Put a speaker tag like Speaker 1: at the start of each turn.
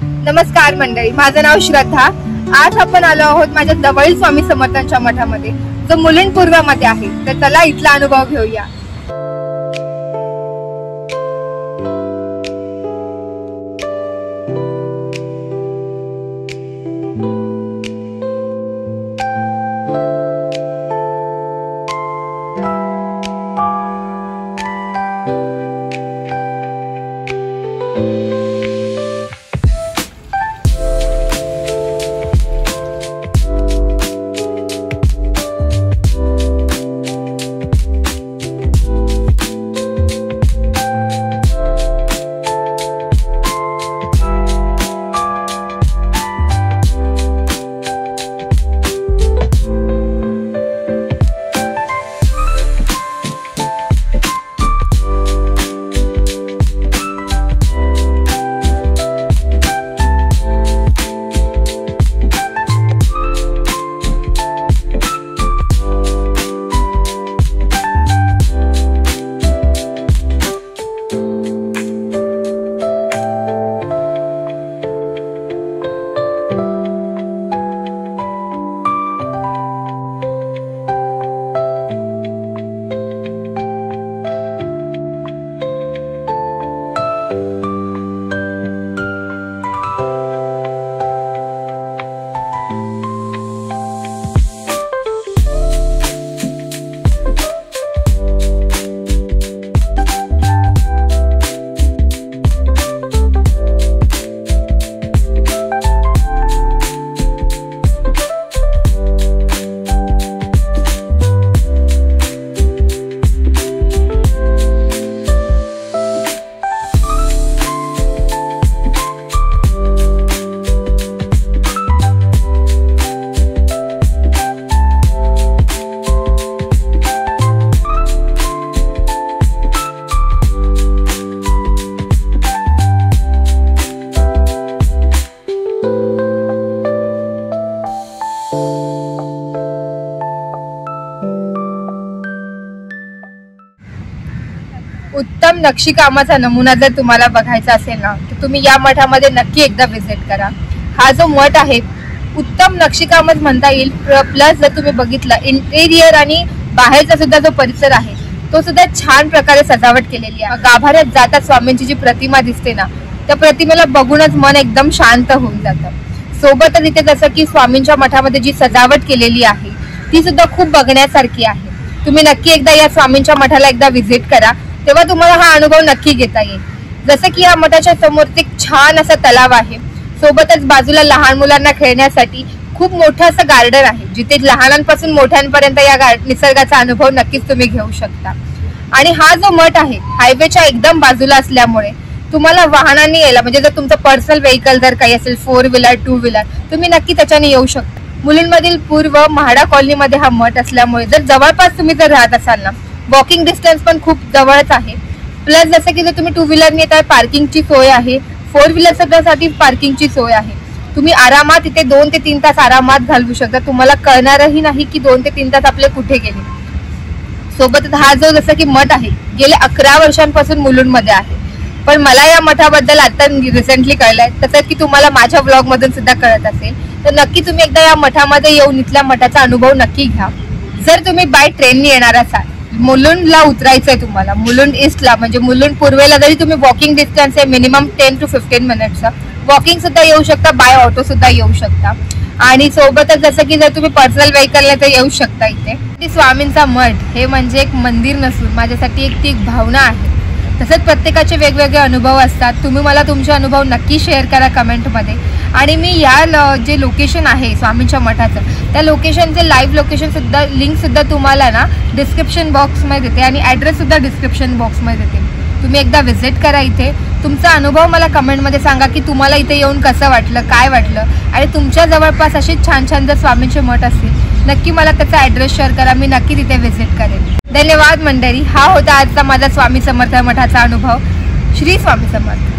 Speaker 1: नमस्कार मंडळी, माझं नाव श्रद्धा। आज आपण आलो आहोत माझ्या जवळील स्वामी समर्थांच्या मठामध्ये, जो मुलुंड पूर्वमध्ये आहे। तर चला इथला अनुभव घेऊया। उत्तम नक्षीकामाचा नमुना जर तुम्हाला बघायचा असेल ना, तर तुम्ही या मठामध्ये नक्की एकदा विजिट करा। हा जो मठ आहे उत्तम नक्षीकामच म्हणता येईल। प्लस जर तुम्ही बघितलं इंटेरियर आणि बाहेरचा सुद्धा जो परिसर आहे तो सुद्धा छान प्रकारे सजावट केलेली आहे। गाभाऱ्यात जाता स्वामींची जी प्रतिमा दिसते ना, त्या प्रतिमेला बघूनच मन एकदम शांत होऊन जातं। सोबतच इथे जसं की स्वामींच्या मठामध्ये जी सजावट केलेली आहे ती सुद्धा खूप बघण्यासारखी आहे। तुम्ही नक्की एकदा या स्वामींच्या मठाला एकदा विजिट करा, तेव्हा तुम्हाला हा अनुभव नक्की घेता येईल। जसं की या मठाच्या समोर एक छान असा तलाव आहे, सोबतच बाजूला लहान मुलांना खेळण्यासाठी खूप मोठं असं गार्डन आहे, जिथे लहानांपासून मोठ्यांपर्यंत या निसर्गाचा अनुभव नक्कीच तुम्ही घेऊ शकता। आणि हा जो मठ आहे हायवेच्या एकदम बाजूला असल्यामुळे तुम्हाला वाहनांनी यायला, म्हणजे जर तुमचं पर्सनल व्हेकल जर काही असेल 4 व्हीलर 2 व्हीलर, तुम्ही नक्की त्याच्याने येऊ शकता। मुलुंडमधील पूर्व म्हाडा कॉलनीमध्ये हा मठ असल्यामुळे जर जवळपास तुम्ही जर राहत असाल ना, वॉकिंग डिस्टन्स पण खूप जवळच आहे। प्लस जसं की जर तुम्ही 2 व्हीलरने येताय, पार्किंगची सोय आहे, 4 व्हीलर साठी पार्किंगची सोय आहे। तुम्ही आरामात इथे 2 ते 3 तास आरामात घालवू शकता, तुम्हाला कळणारही नाही की 2 ते 3 तास आपले कुठे गेले। सोबतच हा जो जसं की मठ आहे गेले 11 वर्षांपासून मुलुंडमध्ये आहे, पण मला या मठाबद्दल आता रिसेंटली कळलंय, तसं की तुम्हाला माझ्या ब्लॉग मधून सुद्धा कळत असेल। तर नक्की तुम्ही एकदा या मठामध्ये येऊन इथल्या मठाचा अनुभव नक्की घ्या। जर तुम्ही बाय ट्रेनने येणार असाल, मुलुंडला उतरायचंय तुम्हाला, मुलुंड ईस्टला म्हणजे मुलुंड पूर्वेला जरी तुम्ही वॉकिंग डिस्टन्स आहे मिनिमम 10 to 15 मिनिट्सचा, वॉकिंग सुद्धा येऊ शकता, बाय ऑटो सुद्धा येऊ शकता। आणि सोबतच जसं की जर तुम्ही पर्सनल व्हेकलने तर येऊ शकता इथे। स्वामींचा मठ हे म्हणजे एक मंदिर नसून माझ्यासाठी एक भावना आहे। तसंच प्रत्येकाचे वेगवेगळे अनुभव असतात। तुम्ही मला तुमचे अनुभव नक्की शेअर करा कमेंटमध्ये। आणि मी या जे लोकेशन आहे स्वामींच्या मठाचं, त्या लोकेशनचे लाईव्ह लोकेशन सुद्धा लिंक सुद्धा तुम्हाला ना डिस्क्रिप्शन बॉक्समध्ये देते आणि ॲड्रेस सुद्धा डिस्क्रिप्शन बॉक्समध्ये देते। तुम्ही एकदा विजिट करा इथे, तुमचा अनुभव मला कमेंटमध्ये सांगा की तुम्हाला इथे येऊन कसं वाटलं, काय वाटलं। आणि तुमच्या जवळपास असे छान छान जर स्वामींचे मठ असतील नक्की मला त्याचा ॲड्रेस शेअर करा, मी नक्की तिथे विजिट करेन। धन्यवाद मंडळी, हा होता आजचा माझा स्वामी समर्थ मठाचा अनुभव। श्री स्वामी समर्थ।